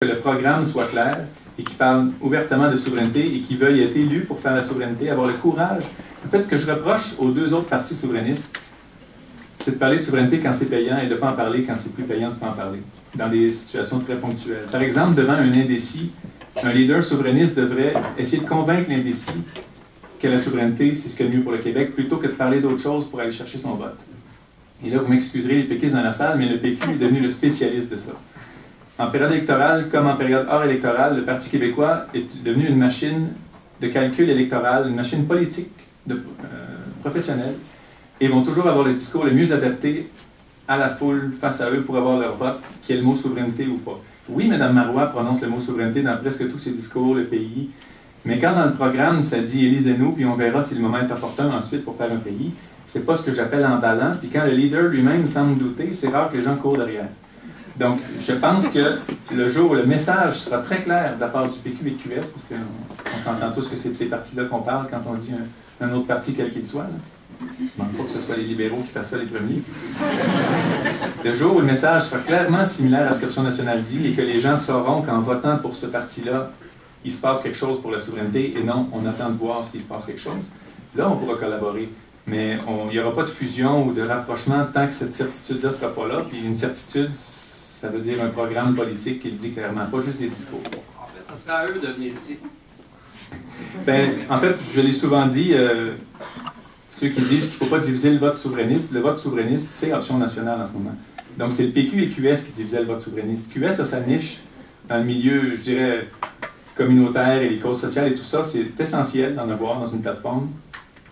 que le programme soit clair et qui parle ouvertement de souveraineté et qui veuille être élu pour faire la souveraineté, avoir le courage. En fait, ce que je reproche aux deux autres partis souverainistes, c'est de parler de souveraineté quand c'est payant et de ne pas en parler quand c'est plus payant de ne pas en parler, dans des situations très ponctuelles. Par exemple, devant un indécis, un leader souverainiste devrait essayer de convaincre l'indécis que la souveraineté, c'est ce qu'il y a de mieux pour le Québec, plutôt que de parler d'autre chose pour aller chercher son vote. Et là, vous m'excuserez les péquistes dans la salle, mais le PQ est devenu le spécialiste de ça. En période électorale, comme en période hors électorale, le Parti québécois est devenu une machine de calcul électoral, une machine politique professionnelle, et vont toujours avoir le discours le mieux adapté à la foule face à eux pour avoir leur vote, qui est le mot souveraineté ou pas. Oui, Mme Marois prononce le mot souveraineté dans presque tous ses discours, le pays, mais quand dans le programme, ça dit « élisez-nous », puis on verra si le moment est opportun ensuite pour faire un pays, c'est pas ce que j'appelle emballant, puis quand le leader lui-même semble douter, c'est rare que les gens courent derrière. Donc, je pense que le jour où le message sera très clair de la part du PQ et de QS, parce qu'on s'entend tous que c'est de ces partis-là qu'on parle quand on dit un autre parti quel qu'il soit, là. Je ne pense pas que ce soit les libéraux qui fassent ça les premiers. Le jour où le message sera clairement similaire à ce que l'Option nationale dit et que les gens sauront qu'en votant pour ce parti-là, il se passe quelque chose pour la souveraineté et non, on attend de voir s'il se passe quelque chose, là, on pourra collaborer. Mais il n'y aura pas de fusion ou de rapprochement tant que cette certitude-là ne sera pas là. Puis une certitude, ça veut dire un programme politique qui le dit clairement, pas juste des discours. En fait, ça sera à eux de venir ici. Ben, en fait, je l'ai souvent dit, ceux qui disent qu'il ne faut pas diviser le vote souverainiste, c'est Option nationale en ce moment. Donc c'est le PQ et QS qui divisaient le vote souverainiste. QS a sa niche dans le milieu, je dirais, communautaire et les causes sociales et tout ça. C'est essentiel d'en avoir dans une plateforme.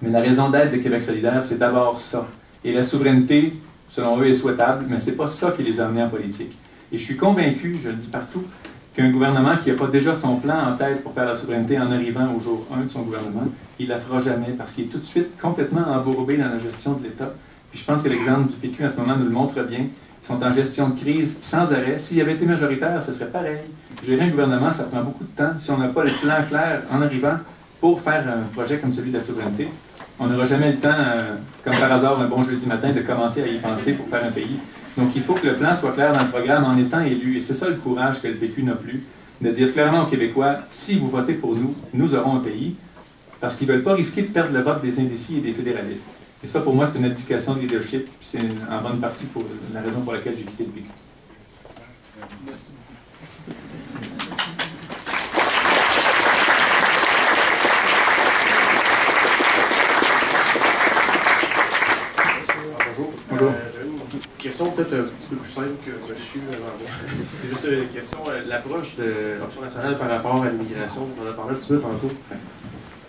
Mais la raison d'être de Québec solidaire, c'est d'abord ça. Et la souveraineté, selon eux, est souhaitable, mais ce n'est pas ça qui les a amenés en politique. Et je suis convaincu, je le dis partout, qu'un gouvernement qui n'a pas déjà son plan en tête pour faire la souveraineté en arrivant au jour 1 de son gouvernement, il ne la fera jamais, parce qu'il est tout de suite complètement embourbé dans la gestion de l'État. Puis je pense que l'exemple du PQ en ce moment nous le montre bien. Ils sont en gestion de crise sans arrêt. S'il avait été majoritaire, ce serait pareil. Gérer un gouvernement, ça prend beaucoup de temps. Si on n'a pas le plan clair en arrivant pour faire un projet comme celui de la souveraineté, on n'aura jamais le temps, comme par hasard, un bon jeudi matin, de commencer à y penser pour faire un pays. Donc il faut que le plan soit clair dans le programme en étant élu. Et c'est ça le courage que le PQ n'a plus, de dire clairement aux Québécois, si vous votez pour nous, nous aurons un pays, parce qu'ils ne veulent pas risquer de perdre le vote des indécis et des fédéralistes. Et ça, pour moi, c'est une abdication de leadership. C'est en bonne partie pour la raison pour laquelle j'ai quitté le PQ. Merci. Bonjour. J'avais une question peut-être un petit peu plus simple que monsieur avant moi. C'est juste une question, l'approche de l'Option nationale par rapport à l'immigration, on en a parlé un petit peu tantôt.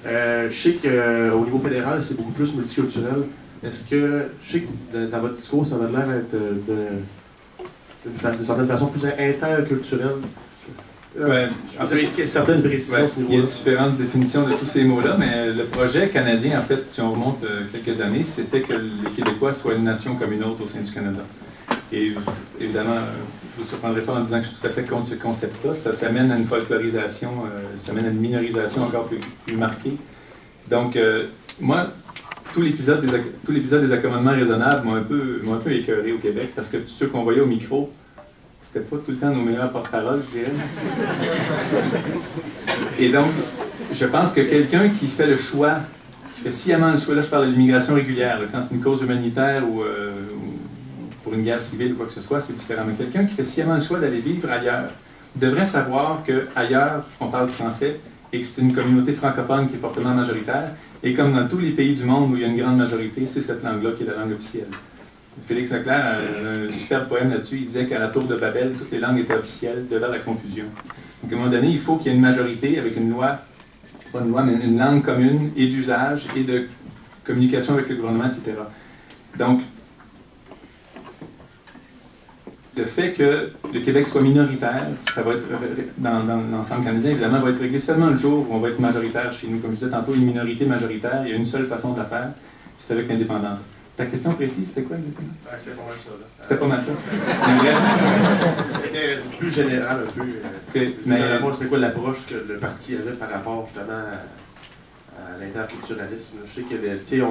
Je sais qu'au niveau fédéral, c'est beaucoup plus multiculturel. Est-ce que, je sais que dans votre discours, ça va l'air d'être d'une certaine façon plus interculturel. Ouais, en fait, certaines précisions à ce niveau-là. Il y a différentes définitions de tous ces mots-là, mais le projet canadien, en fait, si on remonte quelques années, c'était que les Québécois soient une nation comme une autre au sein du Canada. Et évidemment, je ne vous surprendrai pas en disant que je suis tout à fait contre ce concept-là. Ça mène à une folklorisation, ça mène à une minorisation encore plus marquée. Donc, moi, tout l'épisode des accommodements raisonnables m'ont un peu écœuré au Québec, parce que ceux qu'on voyait au micro, c'était pas tout le temps nos meilleurs porte-parole, je dirais. Et donc, je pense que quelqu'un qui fait le choix, qui fait sciemment le choix, là je parle de l'immigration régulière, là, quand c'est une cause humanitaire ou pour une guerre civile ou quoi que ce soit, c'est différent. Mais quelqu'un qui fait sciemment le choix d'aller vivre ailleurs devrait savoir qu'ailleurs, on parle français et que c'est une communauté francophone qui est fortement majoritaire. Et comme dans tous les pays du monde où il y a une grande majorité, c'est cette langue-là qui est la langue officielle. Félix Leclerc a un super poème là-dessus. Il disait qu'à la tour de Babel, toutes les langues étaient officielles, de là la confusion. Donc à un moment donné, il faut qu'il y ait une majorité avec une loi, pas une loi, mais une langue commune et d'usage et de communication avec le gouvernement, etc. Donc, le fait que le Québec soit minoritaire, ça va être, dans l'ensemble canadien, évidemment, va être réglé seulement le jour où on va être majoritaire chez nous. Comme je disais tantôt, une minorité majoritaire, il y a une seule façon de la faire, c'est avec l'indépendance. Ta question précise, c'était quoi exactement? C'était pas mal ça. C'était pas mal ça. C'était plus général un peu. Mais c'était quoi l'approche que le parti avait par rapport justement à l'interculturalisme? Je sais qu'il y avait, tu sais,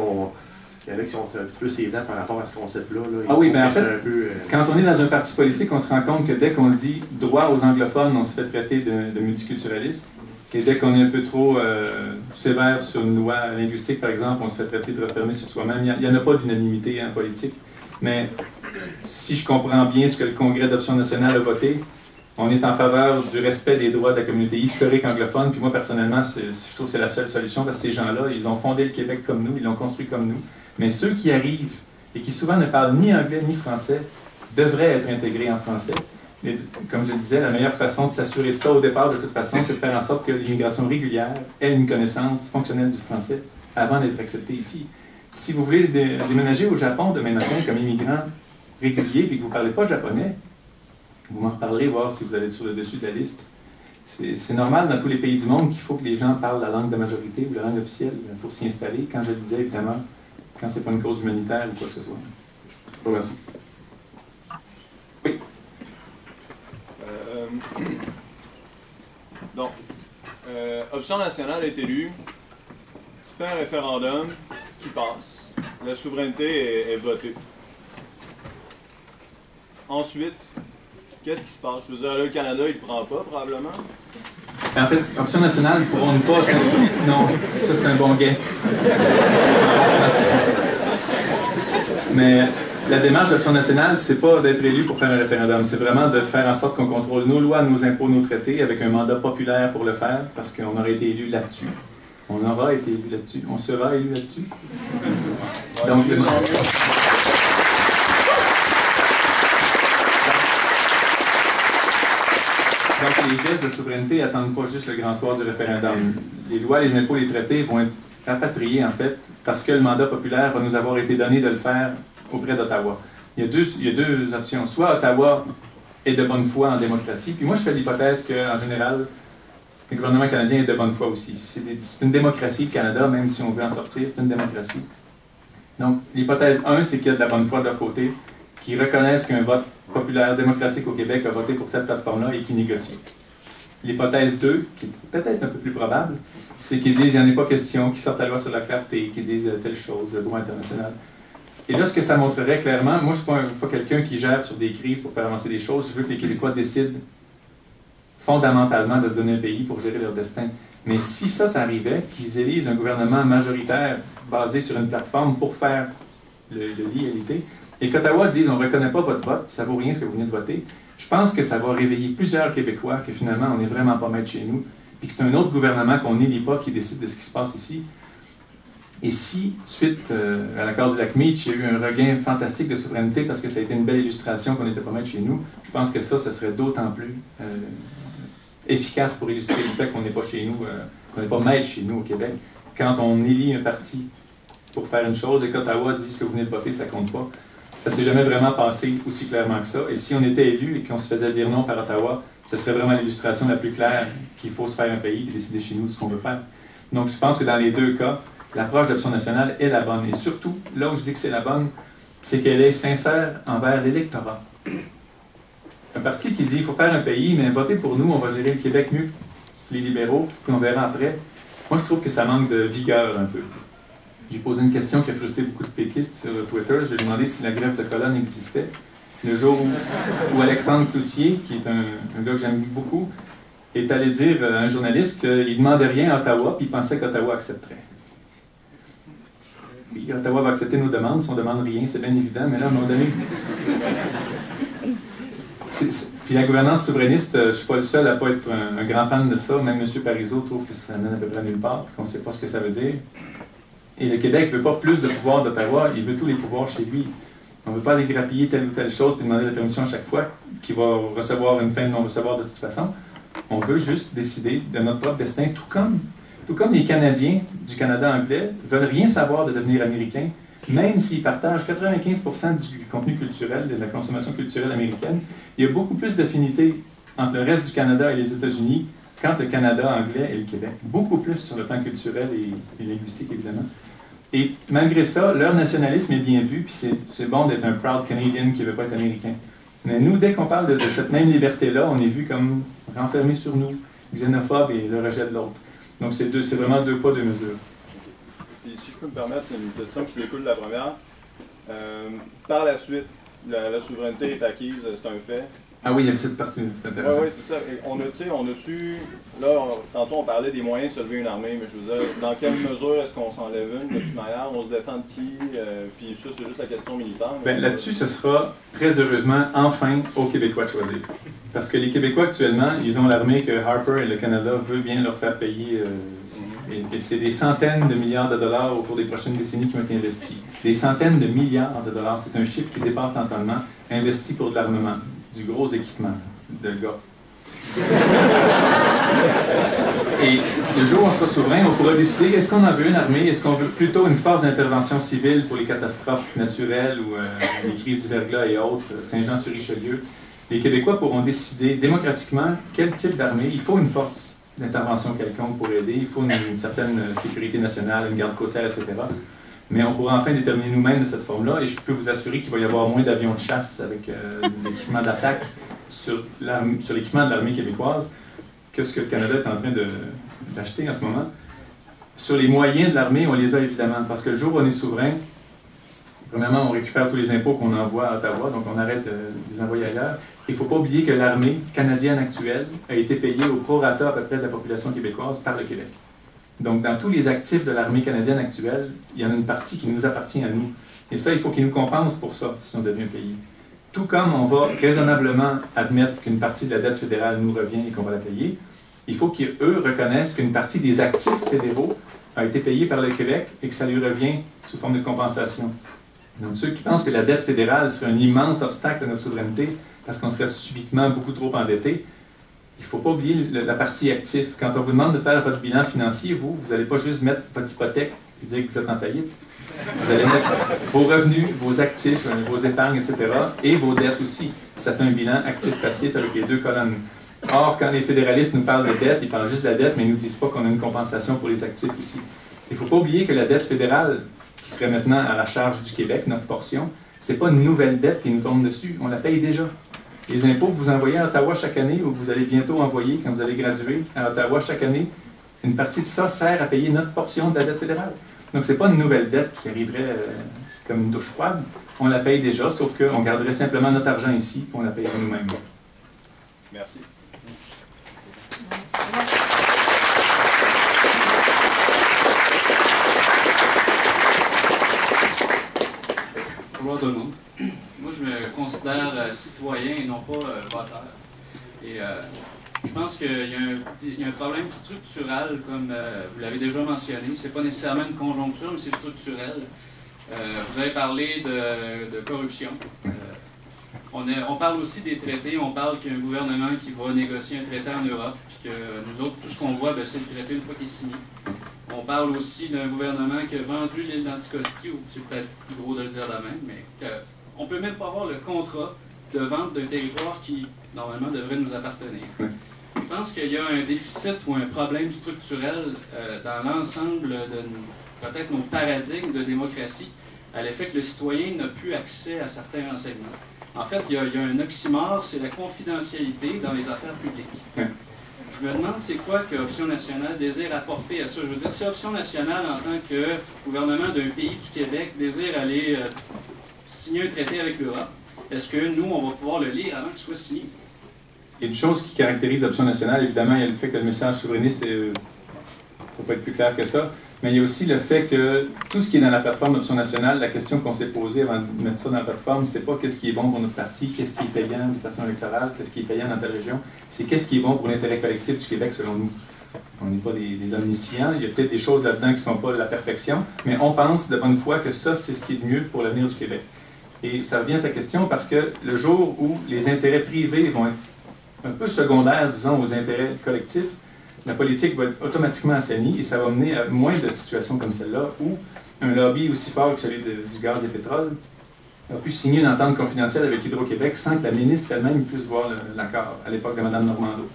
Il y en a qui sont un petit peu sédents par rapport à ce concept-là. Là. Ah oui, ben en fait, un peu, quand on est dans un parti politique, on se rend compte que dès qu'on dit droit aux anglophones, on se fait traiter de multiculturaliste. Et dès qu'on est un peu trop sévère sur une loi linguistique, par exemple, on se fait traiter de refermer sur soi-même. Il n'y en a pas d'unanimité en politique. Mais si je comprends bien ce que le Congrès d'Option nationale a voté, on est en faveur du respect des droits de la communauté historique anglophone. Puis moi, personnellement, je trouve que c'est la seule solution parce que ces gens-là, ils ont fondé le Québec comme nous, ils l'ont construit comme nous. Mais ceux qui arrivent et qui souvent ne parlent ni anglais ni français devraient être intégrés en français. Et comme je le disais, la meilleure façon de s'assurer de ça au départ, de toute façon, c'est de faire en sorte que l'immigration régulière ait une connaissance fonctionnelle du français avant d'être acceptée ici. Si vous voulez déménager au Japon demain matin comme immigrant régulier et que vous ne parlez pas japonais, vous m'en reparlerez, voir si vous allez être sur le dessus de la liste. C'est normal dans tous les pays du monde qu'il faut que les gens parlent la langue de majorité ou la langue officielle pour s'y installer. Quand je le disais, évidemment, quand c'est pas une cause humanitaire ou quoi que ce soit. Bon, merci. Oui. Donc, Option nationale est élue, fait un référendum qui passe, la souveraineté est votée. Ensuite, qu'est-ce qui se passe? Je veux dire, là, le Canada, il ne prend pas, probablement. En fait, Option nationale pour ne pas... Non, ça c'est un bon guess. Mais la démarche d'Option nationale, c'est pas d'être élu pour faire un référendum. C'est vraiment de faire en sorte qu'on contrôle nos lois, nos impôts, nos traités, avec un mandat populaire pour le faire, parce qu'on aurait été élu là-dessus. On aura été élu là-dessus. On sera élu là-dessus. Donc, Donc, les gestes de souveraineté n'attendent pas juste le grand soir du référendum. Les lois, les impôts, les traités vont être rapatriés, en fait, parce que le mandat populaire va nous avoir été donné de le faire auprès d'Ottawa. Il y a deux options. Soit Ottawa est de bonne foi en démocratie, puis moi, je fais l'hypothèse qu'en général, le gouvernement canadien est de bonne foi aussi. C'est une démocratie, le Canada, même si on veut en sortir, c'est une démocratie. Donc, l'hypothèse 1, c'est qu'il y a de la bonne foi de leur côté, qui reconnaissent qu'un vote populaire démocratique au Québec a voté pour cette plateforme-là et qui négocie. L'hypothèse 2, qui est peut-être un peu plus probable, c'est qu'ils disent qu'il n'y en a pas question, qu'ils sortent la loi sur la clarté, qu'ils disent telle chose, le droit international. Et là, ce que ça montrerait clairement, moi je ne suis pas quelqu'un qui gère sur des crises pour faire avancer les choses, je veux que les Québécois décident fondamentalement de se donner un pays pour gérer leur destin. Mais si ça arrivait, qu'ils élisent un gouvernement majoritaire basé sur une plateforme pour faire le l'égalité, et qu'Ottawa dise on ne reconnaît pas votre vote, ça ne vaut rien ce que vous venez de voter, je pense que ça va réveiller plusieurs Québécois que finalement on n'est vraiment pas maître chez nous, puis que c'est un autre gouvernement qu'on n'élit pas qui décide de ce qui se passe ici. Et si, suite à l'accord du lac Meach, il y a eu un regain fantastique de souveraineté parce que ça a été une belle illustration qu'on n'était pas maître chez nous, je pense que ça serait d'autant plus efficace pour illustrer le fait qu'on n'est pas chez nous, qu'on n'est pas maître chez nous au Québec. Quand on élit un parti pour faire une chose et qu'Ottawa dit ce que vous venez de voter, ça compte pas. Ça s'est jamais vraiment passé aussi clairement que ça. Et si on était élu et qu'on se faisait dire non par Ottawa, ce serait vraiment l'illustration la plus claire qu'il faut se faire un pays et décider chez nous ce qu'on veut faire. Donc je pense que dans les deux cas, l'approche d'Option nationale est la bonne. Et surtout, là où je dis que c'est la bonne, c'est qu'elle est sincère envers l'électorat. Un parti qui dit il faut faire un pays, mais votez pour nous, on va gérer le Québec mieux que les libéraux, puis on verra après. Moi, je trouve que ça manque de vigueur un peu. J'ai posé une question qui a frustré beaucoup de péquistes sur Twitter. Je lui ai demandé si la grève de colonne existait. Le jour où Alexandre Cloutier, qui est un gars que j'aime beaucoup, est allé dire à un journaliste qu'il ne demandait rien à Ottawa, puis il pensait qu'Ottawa accepterait. Oui, Ottawa va accepter nos demandes. Si on ne demande rien, c'est bien évident, mais là, à un moment donné... Puis la gouvernance souverainiste, je ne suis pas le seul à ne pas être un grand fan de ça. Même M. Parizeau trouve que ça mène à peu près nulle part, qu'on ne sait pas ce que ça veut dire. Et le Québec ne veut pas plus de pouvoir d'Ottawa, il veut tous les pouvoirs chez lui. On ne veut pas aller grappiller telle ou telle chose puis demander la permission à chaque fois qu'il va recevoir une fin de non-recevoir de toute façon. On veut juste décider de notre propre destin, tout comme les Canadiens du Canada anglais ne veulent rien savoir de devenir américains, même s'ils partagent 95% du contenu culturel, de la consommation culturelle américaine. Il y a beaucoup plus d'affinités entre le reste du Canada et les États-Unis qu'entre le Canada anglais et le Québec. Beaucoup plus sur le plan culturel et linguistique, évidemment. Et malgré ça, leur nationalisme est bien vu, puis c'est bon d'être un proud Canadian qui ne veut pas être américain. Mais nous, dès qu'on parle de cette même liberté-là, on est vu comme renfermé sur nous, xénophobe et le rejet de l'autre. Donc c'est vraiment deux pas, deux mesures. Puis si je peux me permettre une question qui découle de la première. Par la suite, la souveraineté est acquise, c'est un fait. Ah oui, il y avait cette partie, c'est intéressant. Oui, c'est ça. Et on a su, là, tantôt on parlait des moyens de se lever une armée, mais je veux dire, dans quelle mesure est-ce qu'on s'en lève une, de toute manière, on se défend de qui, puis ça, c'est juste la question militaire. Ben, là-dessus, ce sera très heureusement enfin aux Québécois de choisir. Parce que les Québécois actuellement, ils ont l'armée que Harper et le Canada veulent bien leur faire payer. Et c'est des centaines de milliards de dollars au cours des prochaines décennies qui ont été investis. Des centaines de milliards de dollars, c'est un chiffre qui dépasse l'entendement, investi pour de l'armement, du gros équipement de gars. Et le jour où on sera souverain, on pourra décider est-ce qu'on en veut une armée, est-ce qu'on veut plutôt une force d'intervention civile pour les catastrophes naturelles ou les crises du verglas et autres, Saint-Jean-sur-Richelieu. Les Québécois pourront décider démocratiquement quel type d'armée. Il faut une force d'intervention quelconque pour aider, il faut une certaine sécurité nationale, une garde côtière, etc. Mais on pourra enfin déterminer nous-mêmes de cette forme-là, et je peux vous assurer qu'il va y avoir moins d'avions de chasse avec des équipements d'attaque sur l'équipement de l'armée québécoise que ce que le Canada est en train d'acheter en ce moment. Sur les moyens de l'armée, on les a évidemment, parce que le jour où on est souverain, premièrement, on récupère tous les impôts qu'on envoie à Ottawa, donc on arrête de les envoyer ailleurs. Il ne faut pas oublier que l'armée canadienne actuelle a été payée au prorata à peu près de la population québécoise par le Québec. Donc, dans tous les actifs de l'armée canadienne actuelle, il y en a une partie qui nous appartient à nous. Et ça, il faut qu'ils nous compensent pour ça, si on devient un pays. Tout comme on va raisonnablement admettre qu'une partie de la dette fédérale nous revient et qu'on va la payer, il faut qu'eux reconnaissent qu'une partie des actifs fédéraux a été payée par le Québec et que ça lui revient sous forme de compensation. Donc, ceux qui pensent que la dette fédérale serait un immense obstacle à notre souveraineté parce qu'on serait subitement beaucoup trop endetté, il ne faut pas oublier la partie active. Quand on vous demande de faire votre bilan financier, vous n'allez pas juste mettre votre hypothèque et dire que vous êtes en faillite. Vous allez mettre vos revenus, vos actifs, vos épargnes, etc. et vos dettes aussi. Ça fait un bilan actif-passif avec les deux colonnes. Or, quand les fédéralistes nous parlent de dette, ils parlent juste de la dette, mais ils ne nous disent pas qu'on a une compensation pour les actifs aussi. Il ne faut pas oublier que la dette fédérale, qui serait maintenant à la charge du Québec, notre portion, ce n'est pas une nouvelle dette qui nous tombe dessus, on la paye déjà. Les impôts que vous envoyez à Ottawa chaque année, ou que vous allez bientôt envoyer quand vous allez graduer à Ottawa chaque année, une partie de ça sert à payer notre portion de la dette fédérale. Donc, ce n'est pas une nouvelle dette qui arriverait comme une douche froide. On la paye déjà, sauf qu'on garderait simplement notre argent ici, et on la payerait nous-mêmes. Merci. Bonjour tout le monde. Moi, je me considère citoyen et non pas voteur. Et je pense qu'il y a un problème structurel, comme vous l'avez déjà mentionné. C'est pas nécessairement une conjoncture, mais c'est structurel. Vous avez parlé de corruption. On parle aussi des traités. On parle qu'il y a un gouvernement qui va négocier un traité en Europe, puis que nous autres, tout ce qu'on voit, c'est le traité une fois qu'il est signé. On parle aussi d'un gouvernement qui a vendu l'île d'Anticosti, ou c'est peut-être plus gros de le dire de même, mais on ne peut même pas avoir le contrat de vente d'un territoire qui, normalement, devrait nous appartenir. Je pense qu'il y a un déficit ou un problème structurel dans l'ensemble de peut-être nos paradigmes de démocratie, à l'effet que le citoyen n'a plus accès à certains renseignements. En fait, il y a un oxymore, c'est la confidentialité dans les affaires publiques. Je me demande c'est quoi que Option nationale désire apporter à ça. Je veux dire, si Option nationale, en tant que gouvernement d'un pays du Québec, désire aller signer un traité avec l'Europe, est-ce que nous, on va pouvoir le lire avant qu'il soit signé? Il y a une chose qui caractérise Option nationale, évidemment, il y a le fait que le message souverainiste ne peut pas être plus clair que ça, mais il y a aussi le fait que tout ce qui est dans la plateforme d'Option nationale, la question qu'on s'est posée avant de mettre ça dans la plateforme, c'est pas qu'est-ce qui est bon pour notre parti, qu'est-ce qui est payant de façon électorale, qu'est-ce qui est payant dans ta région, c'est qu'est-ce qui est bon pour l'intérêt collectif du Québec selon nous. On n'est pas des omniscients, il y a peut-être des choses là-dedans qui ne sont pas de la perfection, mais on pense de bonne foi que ça, c'est ce qui est de mieux pour l'avenir du Québec. Et ça revient à ta question parce que le jour où les intérêts privés vont être un peu secondaires, disons, aux intérêts collectifs, la politique va être automatiquement assainie et ça va mener à moins de situations comme celle-là où un lobby aussi fort que celui du gaz et pétrole a pu signer une entente confidentielle avec Hydro-Québec sans que la ministre elle-même puisse voir l'accord à l'époque de Mme Normando.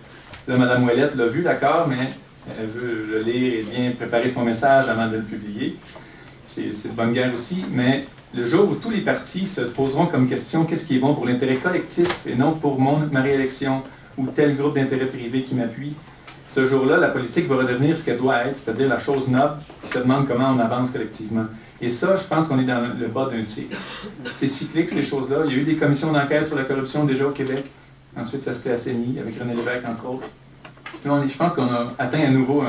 Là, Mme Ouellette l'a vu l'accord, mais elle veut le lire et bien préparer son message avant de le publier. C'est de bonne guerre aussi, mais le jour où tous les partis se poseront comme question qu'est-ce qui est bon pour l'intérêt collectif et non pour ma réélection ou tel groupe d'intérêts privés qui m'appuie, ce jour-là, la politique va redevenir ce qu'elle doit être, c'est-à-dire la chose noble qui se demande comment on avance collectivement. Et ça, je pense qu'on est dans le bas d'un cycle. C'est cyclique, ces choses-là. Il y a eu des commissions d'enquête sur la corruption déjà au Québec. Ensuite, ça s'était assaini, avec René Lévesque, entre autres. Là, je pense qu'on a atteint à nouveau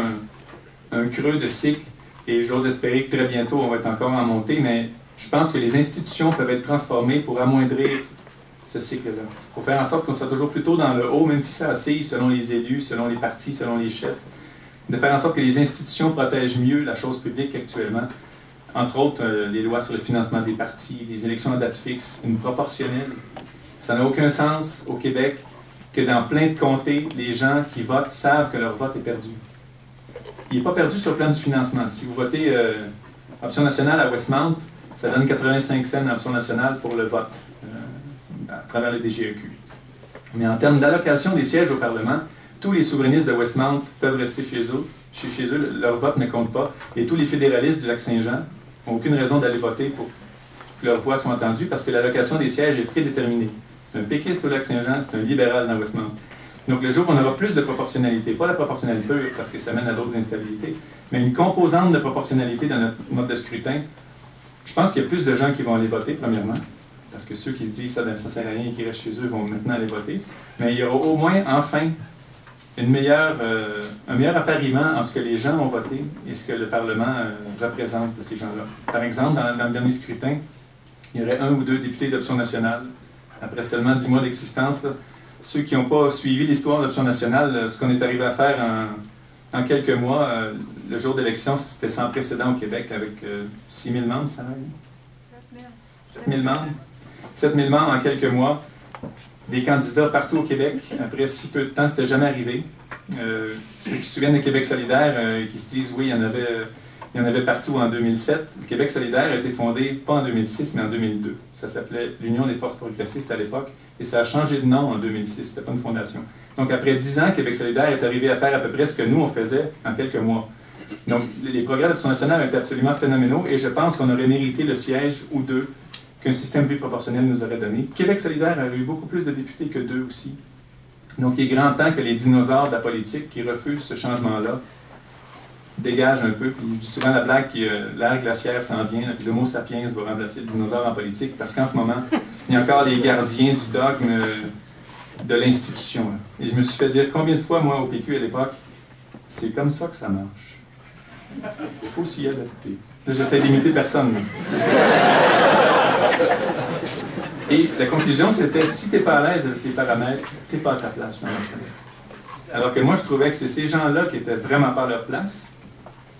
un creux de cycle, et j'ose espérer que très bientôt, on va être encore en montée, mais je pense que les institutions peuvent être transformées pour amoindrir ce cycle-là, pour faire en sorte qu'on soit toujours plutôt dans le haut, même si ça oscille selon les élus, selon les partis, selon les chefs, de faire en sorte que les institutions protègent mieux la chose publique actuellement. Entre autres, les lois sur le financement des partis, les élections à date fixe, une proportionnelle. Ça n'a aucun sens au Québec que dans plein de comtés, les gens qui votent savent que leur vote est perdu. Il n'est pas perdu sur le plan du financement. Si vous votez Option nationale à Westmount, ça donne 85 cents à Option nationale pour le vote à travers le DGEQ. Mais en termes d'allocation des sièges au Parlement, tous les souverainistes de Westmount peuvent rester chez eux, leur vote ne compte pas, et tous les fédéralistes du Lac-Saint-Jean n'ont aucune raison d'aller voter pour que leur voix soit entendue parce que l'allocation des sièges est prédéterminée. C'est un péquiste au Lac-Saint-Jean, c'est un libéral dans Westmount. Donc le jour où on aura plus de proportionnalité, pas la proportionnalité pure parce que ça mène à d'autres instabilités, mais une composante de proportionnalité dans notre mode de scrutin, je pense qu'il y a plus de gens qui vont aller voter, premièrement, parce que ceux qui se disent ça ne sert à rien et qui restent chez eux vont maintenant aller voter, mais il y aura au moins, enfin, un meilleur appariement entre ce que les gens ont voté et ce que le Parlement représente de ces gens-là. Par exemple, dans le dernier scrutin, il y aurait 1 ou 2 députés d'Option nationale. Après seulement 10 mois d'existence, ceux qui n'ont pas suivi l'histoire d'Option nationale, ce qu'on est arrivé à faire en quelques mois, le jour d'élection, c'était sans précédent au Québec, avec 6 000 membres, ça va? 7 000 membres. 7 000 membres en quelques mois. Des candidats partout au Québec. Après si peu de temps, c'était jamais arrivé. Ceux qui se souviennent de Québec solidaire, qui se disent, oui, il y en avait partout en 2007. Le Québec solidaire a été fondé, pas en 2006, mais en 2002. Ça s'appelait l'Union des forces progressistes à l'époque, et ça a changé de nom en 2006, c'était pas une fondation. Donc après 10 ans, Québec solidaire est arrivé à faire à peu près ce que nous, on faisait en quelques mois. Donc les progrès d'Option nationale ont été absolument phénoménaux, et je pense qu'on aurait mérité le siège ou 2 qu'un système plus proportionnel nous aurait donné. Québec solidaire a eu beaucoup plus de députés que 2 aussi. Donc il est grand temps que les dinosaures de la politique qui refusent ce changement-là dégagent un peu. Puis je dis souvent la blague que l'ère glaciaire s'en vient, puis l'homo sapiens va remplacer le dinosaure en politique, parce qu'en ce moment, il y a encore les gardiens du dogme de l'institution. Et je me suis fait dire combien de fois, moi, au PQ à l'époque, c'est comme ça que ça marche. Il faut s'y adapter. Là, j'essaie d'imiter personne. Et la conclusion, c'était, si tu n'es pas à l'aise avec tes paramètres, tu n'es pas à ta place. Alors que moi, je trouvais que c'est ces gens-là qui étaient vraiment pas à leur place.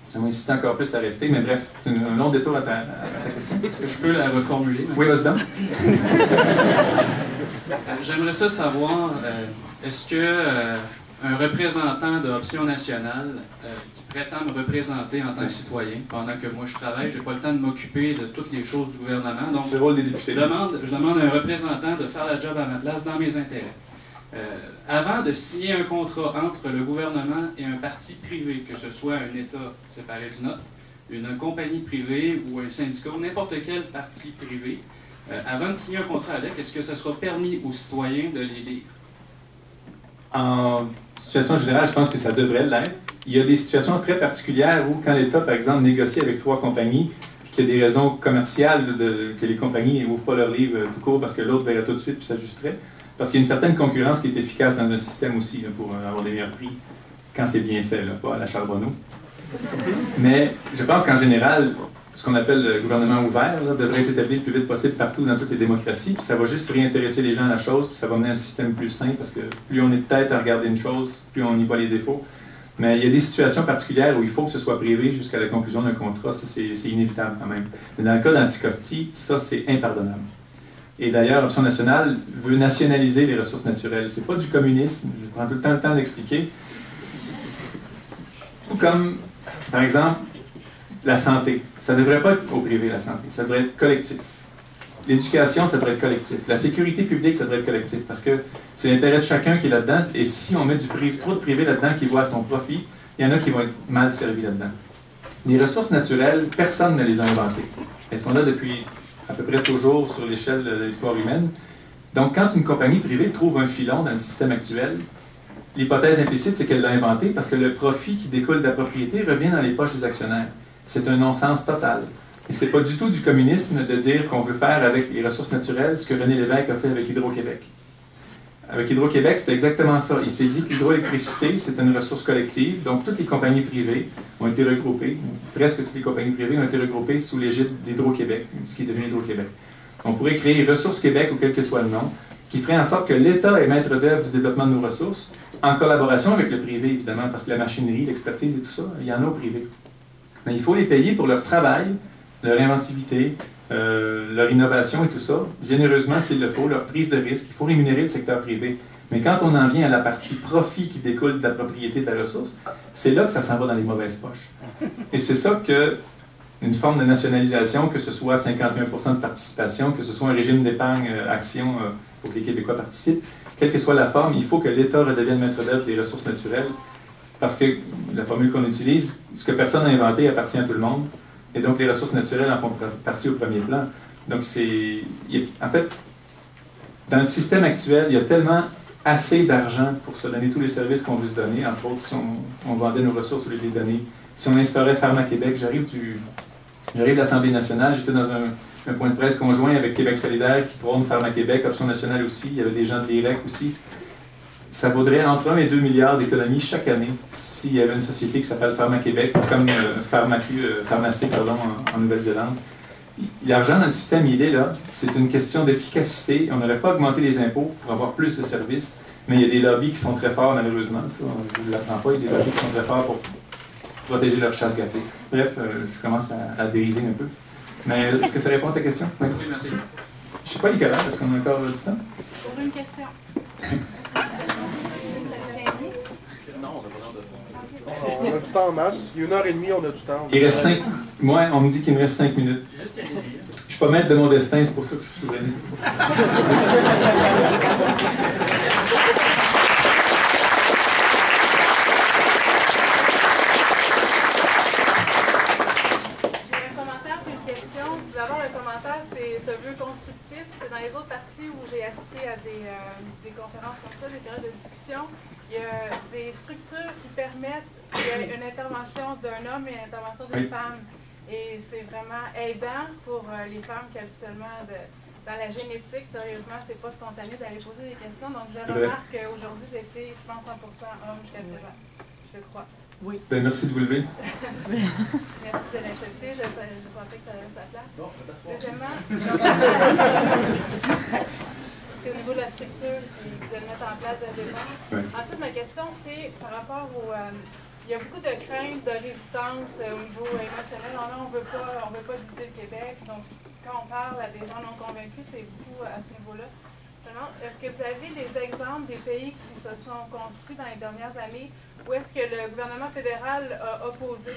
Ça m'a incité encore plus à rester, mais bref, c'est un long détour à ta question. Est-ce que je peux la reformuler? Oui, vas-y donc. J'aimerais ça savoir, est-ce que un représentant d'Option nationale qui prétend me représenter en tant que citoyen, pendant que moi je travaille, je n'ai pas le temps de m'occuper de toutes les choses du gouvernement, donc le rôle des députés. je demande à un représentant de faire la job à ma place dans mes intérêts. Avant de signer un contrat entre le gouvernement et un parti privé, que ce soit un État séparé du nôtre, une compagnie privée ou un syndicat ou n'importe quel parti privé, avant de signer un contrat avec, est-ce que ça sera permis aux citoyens de les lire? En situation générale, je pense que ça devrait l'être. Il y a des situations très particulières où, quand l'État, par exemple, négocie avec 3 compagnies, puis qu'il y a des raisons commerciales que les compagnies n'ouvrent pas leurs livres tout court parce que l'autre verrait tout de suite puis s'ajusterait. Parce qu'il y a une certaine concurrence qui est efficace dans un système aussi là, pour avoir des meilleurs prix quand c'est bien fait, là, pas à la Charbonneau. Mais je pense qu'en général, ce qu'on appelle le gouvernement ouvert là, devrait être établi le plus vite possible partout dans toutes les démocraties, puis ça va juste réintéresser les gens à la chose, puis ça va mener un système plus sain, parce que plus on est de tête à regarder une chose, plus on y voit les défauts. Mais il y a des situations particulières où il faut que ce soit privé jusqu'à la conclusion d'un contrat, ça c'est inévitable quand même. Mais dans le cas d'Anticosti, ça c'est impardonnable. Et d'ailleurs, Option nationale veut nationaliser les ressources naturelles. C'est pas du communisme, je prends tout le temps d'expliquer. Tout comme, par exemple, la santé. Ça ne devrait pas être au privé, la santé. Ça devrait être collectif. L'éducation, ça devrait être collectif. La sécurité publique, ça devrait être collectif. Parce que c'est l'intérêt de chacun qui est là-dedans. Et si on met trop de privé là-dedans qui voit à son profit, il y en a qui vont être mal servis là-dedans. Les ressources naturelles, personne ne les a inventées. Elles sont là depuis à peu près toujours sur l'échelle de l'histoire humaine. Donc, quand une compagnie privée trouve un filon dans le système actuel, l'hypothèse implicite, c'est qu'elle l'a inventé parce que le profit qui découle de la propriété revient dans les poches des actionnaires. C'est un non-sens total. Et c'est pas du tout du communisme de dire qu'on veut faire avec les ressources naturelles ce que René Lévesque a fait avec Hydro-Québec. Avec Hydro-Québec, c'était exactement ça. Il s'est dit que l'hydroélectricité, c'est une ressource collective, donc toutes les compagnies privées ont été regroupées, presque toutes les compagnies privées ont été regroupées sous l'égide d'Hydro-Québec, ce qui est devenu Hydro-Québec. On pourrait créer Ressources Québec, ou quel que soit le nom, qui ferait en sorte que l'État est maître d'œuvre du développement de nos ressources, en collaboration avec le privé, évidemment, parce que la machinerie, l'expertise et tout ça, il y en a au privé. Mais il faut les payer pour leur travail, leur inventivité, leur innovation et tout ça, généreusement s'il le faut, leur prise de risque. Il faut rémunérer le secteur privé. Mais quand on en vient à la partie profit qui découle de la propriété de la ressource, c'est là que ça s'en va dans les mauvaises poches. Et c'est ça que une forme de nationalisation, que ce soit 51% de participation, que ce soit un régime d'épargne action pour que les Québécois participent, quelle que soit la forme, il faut que l'État redevienne maître d'œuvre des ressources naturelles, parce que la formule qu'on utilise, ce que personne n'a inventé appartient à tout le monde. Et donc, les ressources naturelles en font partie au premier plan. Donc, en fait, dans le système actuel, il y a tellement assez d'argent pour se donner tous les services qu'on veut se donner. Entre autres, si on vendait nos ressources au lieu de les donner. Si on instaurait Pharma-Québec, j'arrive de l'Assemblée nationale, j'étais dans un point de presse conjoint avec Québec solidaire qui prône Pharma-Québec, Option nationale aussi, il y avait des gens de l'IREC aussi. Ça vaudrait entre 1 et 2 milliards d'économies chaque année s'il y avait une société qui s'appelle Pharma-Québec, comme Pharmacie en Nouvelle-Zélande. L'argent dans le système, il est là. C'est une question d'efficacité. On n'aurait pas augmenté les impôts pour avoir plus de services, mais il y a des lobbies qui sont très forts, malheureusement. Ça, je ne l'apprends pas. Il y a des lobbies qui sont très forts pour protéger leur chasse gâtée. Bref, je commence à dériver un peu. Mais est-ce que ça répond à ta question? Oui, merci. Je ne sais pas, Nicolas, est-ce qu'on a encore du temps? Pour une question. On a du temps en masse. Il y a 1h30, on a du temps. Il reste 5. Moi, on me dit qu'il me reste 5 minutes. Je ne suis pas maître de mon destin, c'est pour ça que je suis souverainiste. Dans les autres parties où j'ai assisté à des conférences comme ça, des périodes de discussion, il y a des structures qui permettent une intervention d'un homme et une intervention d'une femme. Et c'est vraiment aidant pour les femmes qui habituellement, dans la génétique, sérieusement, c'est pas spontané d'aller poser des questions. Donc je remarque qu'aujourd'hui, c'était, je pense, 100% homme jusqu'à présent, je crois. Oui. Ben, merci de vous lever. Merci de l'accepter. Je sentais que ça avait sa place. Deuxièmement, c'est au niveau de la structure de le mettre en place de départ. Oui. Ensuite, ma question, c'est par rapport au... il y a beaucoup de craintes, de résistance au niveau émotionnel. On ne veut pas diviser le Québec. Donc, quand on parle à des gens non convaincus, c'est beaucoup à ce niveau-là. Est-ce que vous avez des exemples des pays qui se sont construits dans les dernières années où est-ce que le gouvernement fédéral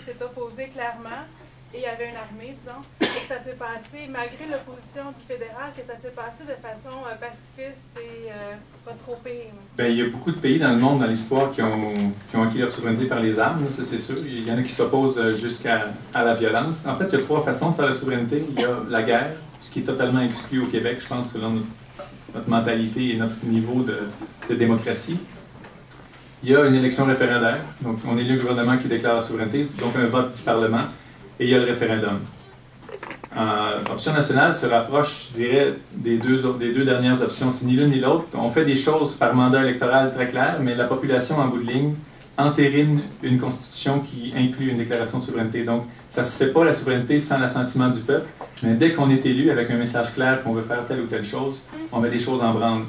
s'est opposé clairement et il y avait une armée, disons, et que ça s'est passé, malgré l'opposition du fédéral, que ça s'est passé de façon pacifiste et pas trop pire? Bien, il y a beaucoup de pays dans le monde, dans l'histoire, qui ont acquis leur souveraineté par les armes, ça c'est sûr. Il y en a qui s'opposent jusqu'à la violence. En fait, il y a 3 façons de faire la souveraineté. Il y a la guerre, ce qui est totalement exclu au Québec, je pense, selon notre mentalité et notre niveau de démocratie. Il y a une élection référendaire, donc on élit un gouvernement qui déclare la souveraineté, donc un vote du Parlement, et il y a le référendum. Option nationale se rapproche, je dirais, des deux dernières options. C'est ni l'une ni l'autre. On fait des choses par mandat électoral très clair, mais la population, en bout de ligne, entérine une constitution qui inclut une déclaration de souveraineté. Donc, ça ne se fait pas la souveraineté sans l'assentiment du peuple, mais dès qu'on est élu avec un message clair qu'on veut faire telle ou telle chose, on met des choses en branle.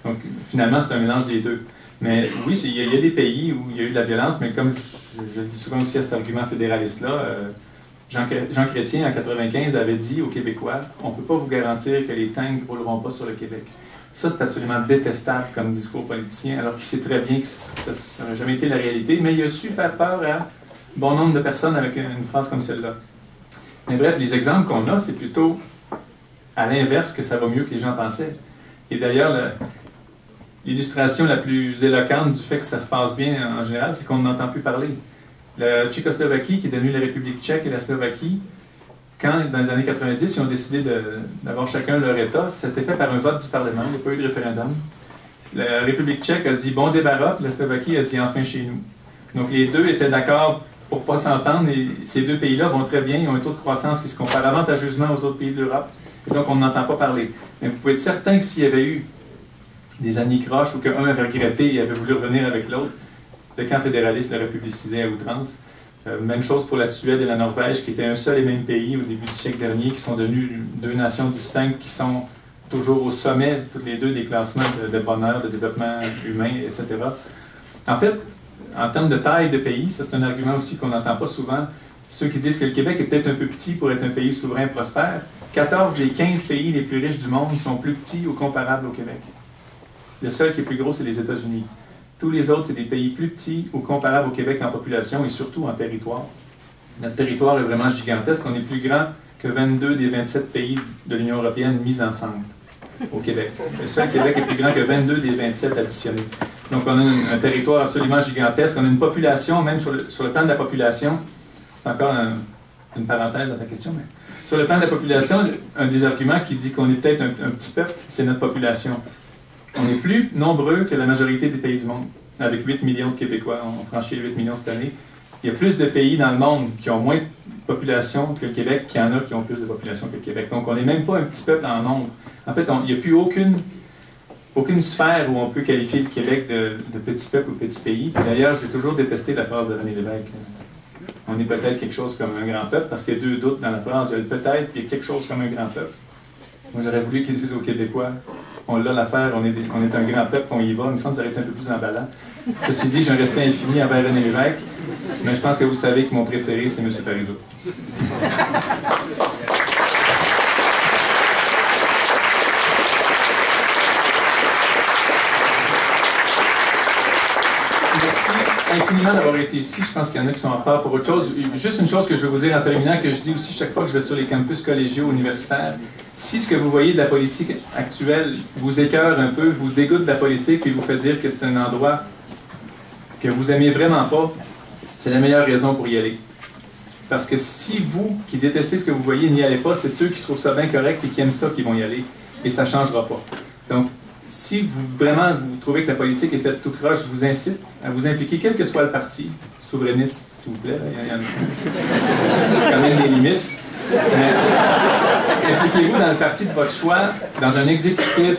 Donc, finalement, c'est un mélange des deux. Mais oui, il y a des pays où il y a eu de la violence, mais comme je dis souvent aussi à cet argument fédéraliste-là, Jean Chrétien, en 1995, avait dit aux Québécois « On ne peut pas vous garantir que les tanks ne rouleront pas sur le Québec ». Ça, c'est absolument détestable comme discours politicien, alors qu'il sait très bien que ça n'a jamais été la réalité, mais il a su faire peur à bon nombre de personnes avec une phrase comme celle-là. Mais bref, les exemples qu'on a, c'est plutôt à l'inverse que ça va mieux que les gens pensaient. Et d'ailleurs, l'illustration la plus éloquente du fait que ça se passe bien en général, c'est qu'on n'entend plus parler. La Tchécoslovaquie, qui est devenue la République tchèque, et la Slovaquie, quand, dans les années 90, ils ont décidé d'avoir chacun leur État, c'était fait par un vote du Parlement, il n'y a pas eu de référendum. La République tchèque a dit bon débarras, la Slovaquie a dit enfin chez nous. Donc les deux étaient d'accord pour ne pas s'entendre, et ces deux pays-là vont très bien, ils ont un taux de croissance qui se compare avantageusement aux autres pays de l'Europe, et donc on n'entend pas parler. Mais vous pouvez être certain que s'il y avait eu des anicroches ou qu'un avait regretté et avait voulu revenir avec l'autre, le camp fédéraliste l'aurait publicisé à outrance. Même chose pour la Suède et la Norvège, qui étaient un seul et même pays au début du siècle dernier, qui sont devenus deux nations distinctes, qui sont toujours au sommet, toutes les deux, des classements de bonheur, de développement humain, etc. En fait, en termes de taille de pays, ça c'est un argument aussi qu'on n'entend pas souvent, ceux qui disent que le Québec est peut-être un peu petit pour être un pays souverain prospère, 14 des 15 pays les plus riches du monde sont plus petits ou comparables au Québec. Le seul qui est plus gros, c'est les États-Unis. Tous les autres, c'est des pays plus petits ou comparables au Québec en population et surtout en territoire. Notre territoire est vraiment gigantesque. On est plus grand que 22 des 27 pays de l'Union européenne mis ensemble au Québec. Le seul Québec est plus grand que 22 des 27 additionnés. Donc on a un territoire absolument gigantesque. On a une population, même sur le plan de la population, c'est encore une parenthèse dans ta question, mais sur le plan de la population, un des arguments qui dit qu'on est peut-être un petit peuple, c'est notre population. On est plus nombreux que la majorité des pays du monde. Avec 8 millions de Québécois, on franchit les 8 millions cette année. Il y a plus de pays dans le monde qui ont moins de population que le Québec qu'il y en a qui ont plus de population que le Québec. Donc on n'est même pas un petit peuple en nombre. En fait, il n'y a plus aucune sphère où on peut qualifier le Québec de petit peuple ou petit pays. D'ailleurs, j'ai toujours détesté la phrase de René Lévesque. On est peut-être quelque chose comme un grand peuple, parce qu'il y a deux doutes dans la phrase. Il y a le peut-être, puis il y a quelque chose comme un grand peuple. Moi, j'aurais voulu qu'ils disent aux Québécois, on l'a l'affaire, on est un grand peuple, on y va. Il me semble que ça aurait été un peu plus emballant. Ceci dit, j'ai un respect infini envers René Lévesque, mais je pense que vous savez que mon préféré, c'est M. Parizeau. Merci infiniment d'avoir été ici. Je pense qu'il y en a qui sont en retard pour autre chose. Juste une chose que je vais vous dire en terminant, que je dis aussi chaque fois que je vais sur les campus collégiaux universitaires. Si ce que vous voyez de la politique actuelle vous écœure un peu, vous dégoûte de la politique et vous fait dire que c'est un endroit que vous aimez vraiment pas, c'est la meilleure raison pour y aller. Parce que si vous, qui détestez ce que vous voyez, n'y allez pas, c'est ceux qui trouvent ça bien correct et qui aiment ça qui vont y aller. Et ça ne changera pas. Donc, si vous trouvez que la politique est faite tout croche, je vous incite à vous impliquer, quel que soit le parti, souverainiste, s'il vous plaît, il y a quand même des limites. Impliquez-vous dans le parti de votre choix, dans un exécutif,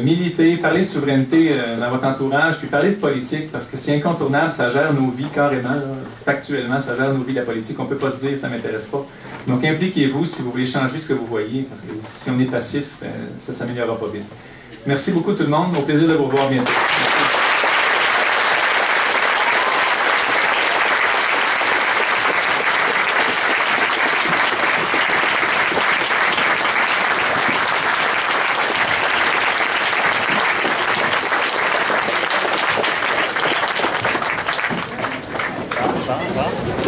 militez, parlez de souveraineté dans votre entourage, puis parlez de politique, parce que c'est incontournable, ça gère nos vies carrément, là, factuellement, ça gère nos vies, la politique, on ne peut pas se dire ça ne m'intéresse pas. Donc impliquez-vous si vous voulez changer ce que vous voyez, parce que si on est passif, ça ne s'améliorera pas vite. Merci beaucoup tout le monde, au plaisir de vous revoir bientôt. Merci. Tá.